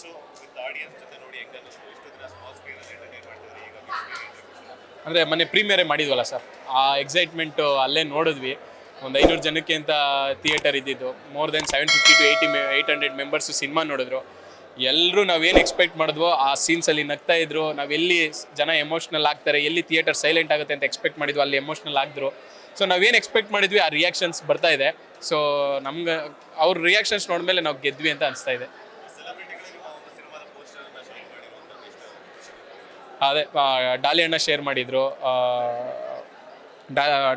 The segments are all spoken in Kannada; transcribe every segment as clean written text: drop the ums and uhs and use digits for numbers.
ಶೋ ವಿತ್ ಆಡಿಯನ್ಸ್ ಜೊತೆ ನೋಡಿ ಹೆಂಗೆ ಅನ್ನಿಸ್ತು? ಇಷ್ಟು ದಿನ ಸ್ಮಾಲ್ ಸ್ಕ್ರೀನಲ್ಲಿ ಎಂಟರ್ಟೈನ್ ಮಾಡ್ತಿದ್ರೆ ಈಗ ಬಿಗ್ ಸ್ಕ್ರೀನ್ ಅಂದರೆ ಮೊನ್ನೆ ಪ್ರೀಮಿಯರೇ ಮಾಡಿದ್ವಲ್ಲ ಸರ್, ಆ ಎಕ್ಸೈಟ್ಮೆಂಟು ಅಲ್ಲೇ ನೋಡಿದ್ವಿ. ಒಂದು 500 ಜನಕ್ಕೆ ಅಂತ ಥಿಯೇಟರ್ ಇದ್ದಿದ್ದು, more than 750 to 800 members cinema ನೋಡಿದ್ರು. ಎಲ್ಲರೂ ನಾವೇನು ಎಕ್ಸ್ಪೆಕ್ಟ್ ಮಾಡಿದ್ವೋ ಆ ಸೀನ್ಸಲ್ಲಿ ನಗ್ತಾ ಇದ್ರು. ನಾವೆಲ್ಲಿ ಜನ ಎಮೋಷ್ನಲ್ ಆಗ್ತಾರೆ, ಎಲ್ಲಿ ಥಿಯೇಟರ್ ಸೈಲೆಂಟ್ ಆಗುತ್ತೆ ಅಂತ ಎಕ್ಸ್ಪೆಕ್ಟ್ ಮಾಡಿದ್ವು, ಅಲ್ಲಿ ಎಮೋಷ್ನಲ್ ಆಗಿದ್ರು. ಸೊ ನಾವೇನು ಎಕ್ಸ್ಪೆಕ್ಟ್ ಮಾಡಿದ್ವಿ ಆ ರಿಯಾಕ್ಷನ್ಸ್ ಬರ್ತಾ ಇದೆ. ಸೊ ನಮ್ಗೆ ಅವ್ರ ರಿಯಾಕ್ಷನ್ಸ್ ನೋಡಿದ್ಮೇಲೆ ನಾವು ಗೆದ್ವಿ ಅಂತ ಅನಿಸ್ತಾ ಇದೆ. ಅದೇ ಡಾಲಿ ಅಣ್ಣ ಶೇರ್ ಮಾಡಿದರು,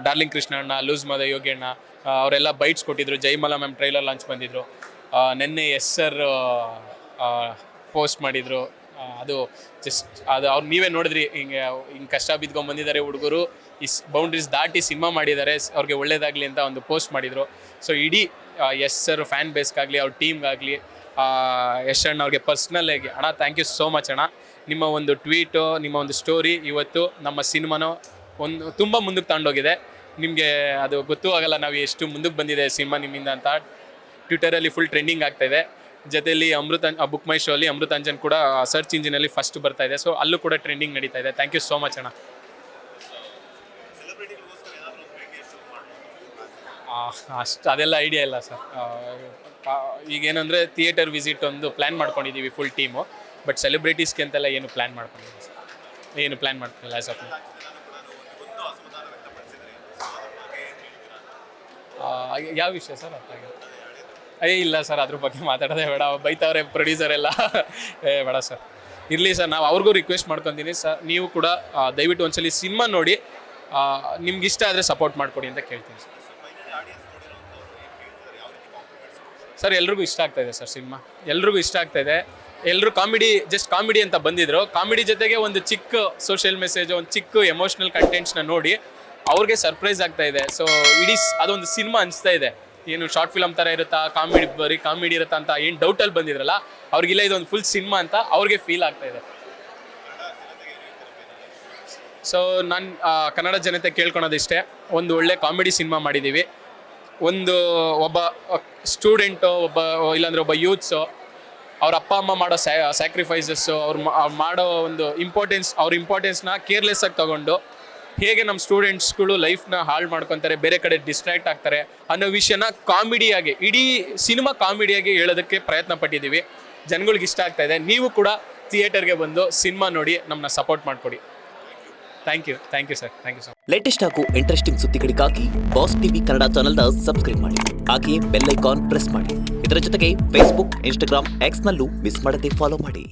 ಡಾರ್ಲಿಂಗ್ ಕೃಷ್ಣ ಅಣ್ಣ, ಲೂಸ್ ಮದ ಯೋಗಿ ಅಣ್ಣ ಅವರೆಲ್ಲ ಬೈಟ್ಸ್ ಕೊಟ್ಟಿದ್ರು. ಜೈಮಲ ಮ್ಯಾಮ್ ಟ್ರೈಲರ್ ಲಾಂಚ್ ಬಂದಿದ್ರು. ನೆನ್ನೆ ಎಸ್ ಸರ್ ಪೋಸ್ಟ್ ಮಾಡಿದರು. ಅದು ಅವ್ರು ನೀವೇ ನೋಡಿದ್ರಿ, ಹಿಂಗೆ ಕಷ್ಟ ಬಿದ್ಕೊಂಡು ಬಂದಿದ್ದಾರೆ ಹುಡುಗರು, ಬೌಂಡ್ರೀಸ್ ದಾಟಿ ಸಿನಿಮಾ ಮಾಡಿದ್ದಾರೆ, ಅವ್ರಿಗೆ ಒಳ್ಳೇದಾಗಲಿ ಅಂತ ಒಂದು ಪೋಸ್ಟ್ ಮಾಡಿದರು. ಸೊ ಇಡೀ ಎಸ್ ಸರ್ ಫ್ಯಾನ್ ಬೇಸ್ಗಾಗಲಿ ಅವ್ರ ಟೀಮ್ಗಾಗಲಿ ಯಶ್ ಅಣ್ಣ ಅವ್ರಿಗೆ ಪರ್ಸ್ನಲ್ ಆಗಿ ಅಣ್ಣ ಥ್ಯಾಂಕ್ ಯು ಸೋ ಮಚ್ ಅಣ್ಣ. ನಿಮ್ಮ ಒಂದು ಟ್ವೀಟು, ನಿಮ್ಮ ಒಂದು ಸ್ಟೋರಿ ಇವತ್ತು ನಮ್ಮ ಸಿನಿಮಾನೋ ತುಂಬ ಮುಂದಕ್ಕೆ ತಗೊಂಡೋಗಿದೆ. ನಿಮಗೆ ಅದು ಗೊತ್ತೂ ಆಗಲ್ಲ ನಾವು ಎಷ್ಟು ಮುಂದಕ್ಕೆ ಬಂದಿದೆ ಸಿನಿಮಾ ನಿಮ್ಮಿಂದ ಅಂತ. ಟ್ವಿಟರಲ್ಲಿ ಫುಲ್ ಟ್ರೆಂಡಿಂಗ್ ಆಗ್ತಾಯಿದೆ. ಜೊತೆಯಲ್ಲಿ ಬುಕ್ ಮೈ ಶೋ ಅಲ್ಲಿ ಅಮೃತಾಂಜನ್ ಕೂಡ ಸರ್ಚ್ ಇಂಜಿನಲ್ಲಿ ಫಸ್ಟ್ ಬರ್ತಾ ಇದೆ. ಸೊ ಅಲ್ಲೂ ಕೂಡ ಟ್ರೆಂಡಿಂಗ್ ನಡೀತಾ ಇದೆ. ಥ್ಯಾಂಕ್ ಯು ಸೋ ಮಚ್ ಅಣ್ಣ. ಅಷ್ಟು ಅದೆಲ್ಲ ಐಡಿಯಾ ಇಲ್ಲ ಸರ್. ಈಗೇನಂದರೆ ಥಿಯೇಟರ್ ವಿಸಿಟ್ ಒಂದು ಪ್ಲ್ಯಾನ್ ಮಾಡ್ಕೊಂಡಿದ್ದೀವಿ ಫುಲ್ ಟೀಮು. ಬಟ್ ಸೆಲೆಬ್ರಿಟೀಸ್ಗೆ ಅಂತೆಲ್ಲ ಏನು ಪ್ಲ್ಯಾನ್ ಮಾಡ್ಕೊಂಡಿದ್ದೀವಿ ಸರ್, ಏನು ಪ್ಲ್ಯಾನ್ ಮಾಡ್ತಿಲ್ಲ ಆ್ಯಸ್ ಆಫ್. ಯಾವ ವಿಷಯ ಸರ್? ಇಲ್ಲ ಸರ್, ಅದ್ರ ಬಗ್ಗೆ ಮಾತಾಡೋದೇ ಬೇಡ. ಬೈತವ್ರೆ ಪ್ರೊಡ್ಯೂಸರ್ ಎಲ್ಲ. ಬೇಡ ಸರ್, ಇರಲಿ ಸರ್. ನಾವು ಅವ್ರಿಗೂ ರಿಕ್ವೆಸ್ಟ್ ಮಾಡ್ಕೊತೀನಿ ಸರ್, ನೀವು ಕೂಡ ದಯವಿಟ್ಟು ಒಂದ್ಸಲಿ ಸಿನಿಮಾ ನೋಡಿ ನಿಮ್ಗೆ ಇಷ್ಟ ಆದರೆ ಸಪೋರ್ಟ್ ಮಾಡಿಕೊಡಿ ಅಂತ ಕೇಳ್ತೀನಿ ಸರ್. ಸರ್ ಎಲ್ರಿಗೂ ಇಷ್ಟ ಆಗ್ತಾಯಿದೆ ಸರ್ ಸಿನಿಮಾ, ಎಲ್ರಿಗೂ ಇಷ್ಟ ಆಗ್ತಾಯಿದೆ. ಎಲ್ಲರೂ ಜಸ್ಟ್ ಕಾಮಿಡಿ ಅಂತ ಬಂದಿದ್ರು. ಕಾಮಿಡಿ ಜೊತೆಗೆ ಒಂದು ಚಿಕ್ಕ ಸೋಷಿಯಲ್ ಮೆಸೇಜ್, ಒಂದು ಚಿಕ್ಕ ಎಮೋಷ್ನಲ್ ಕಂಟೆಂಟ್ಸ್ನ ನೋಡಿ ಅವ್ರಿಗೆ ಸರ್ಪ್ರೈಸ್ ಆಗ್ತಾ ಇದೆ. ಸೊ ಇಡೀ ಅದೊಂದು ಸಿನಿಮಾ ಅನಿಸ್ತಾ ಇದೆ. ಏನು ಶಾರ್ಟ್ ಫಿಲಮ್ ಥರ ಇರುತ್ತಾ, ಬರೀ ಕಾಮಿಡಿ ಇರುತ್ತಾ ಅಂತ ಏನು ಡೌಟಲ್ಲಿ ಬಂದಿದ್ರಲ್ಲ, ಅವ್ರಿಗಿಲ್ಲ ಇದೊಂದು ಫುಲ್ ಸಿನಿಮಾ ಅಂತ ಅವ್ರಿಗೆ ಫೀಲ್ ಆಗ್ತಾ ಇದೆ. ಸೊ ನಾನು ಕನ್ನಡ ಜನತೆ ಕೇಳ್ಕೊಳೋದಿಷ್ಟೇ, ಒಂದು ಒಳ್ಳೆ ಕಾಮಿಡಿ ಸಿನಿಮಾ ಮಾಡಿದ್ದೀವಿ. ಒಬ್ಬ ಸ್ಟೂಡೆಂಟು, ಇಲ್ಲಾಂದರೆ ಒಬ್ಬ ಯೂತ್ಸು, ಅವ್ರ ಅಪ್ಪ ಅಮ್ಮ ಮಾಡೋ ಸ್ಯಾಕ್ರಿಫೈಸಸ್ಸು, ಅವ್ರು ಮಾಡೋ ಒಂದು ಇಂಪಾರ್ಟೆನ್ಸ್ನ ಕೇರ್ಲೆಸ್ ಆಗಿ ತಗೊಂಡು ಹೇಗೆ ನಮ್ಮ ಸ್ಟೂಡೆಂಟ್ಸ್ಗಳು ಲೈಫ್ನ ಹಾಳು ಮಾಡ್ಕೊತಾರೆ, ಬೇರೆ ಕಡೆ ಡಿಸ್ಟ್ರಾಕ್ಟ್ ಆಗ್ತಾರೆ ಅನ್ನೋ ವಿಷಯನ ಕಾಮಿಡಿಯಾಗಿ, ಇಡೀ ಸಿನಿಮಾ ಕಾಮಿಡಿಯಾಗಿ ಹೇಳೋದಕ್ಕೆ ಪ್ರಯತ್ನ ಪಟ್ಟಿದ್ದೀವಿ. ಜನಗಳಿಗೆ ಇಷ್ಟ ಆಗ್ತಾ ಇದೆ. ನೀವು ಕೂಡ ಥಿಯೇಟರ್ಗೆ ಬಂದು ಸಿನಿಮಾ ನೋಡಿ ನಮ್ಮನ್ನ ಸಪೋರ್ಟ್ ಮಾಡಿಕೊಡಿ. Thank you sir, thank you sir. Latest ಹಾಗೂ ಇಂಟ್ರೆಸ್ಟಿಂಗ್ ಸುದ್ದಿಗಳಿಗಾಗಿ ಬಾಸ್ ಟಿವಿ ಕನ್ನಡ ಚಾನೆಲ್ನ ಸಬ್ಸ್ಕ್ರೈಬ್ ಮಾಡಿ. ಹಾಗೆಯೇ ಬೆಲ್ ಐಕಾನ್ ಪ್ರೆಸ್ ಮಾಡಿ. ಇದರ ಜೊತೆಗೆ ಫೇಸ್ಬುಕ್, ಇನ್ಸ್ಟಾಗ್ರಾಮ್, ಎಕ್ಸ್ನಲ್ಲೂ ಮಿಸ್ ಮಾಡದೆ ಫಾಲೋ ಮಾಡಿ.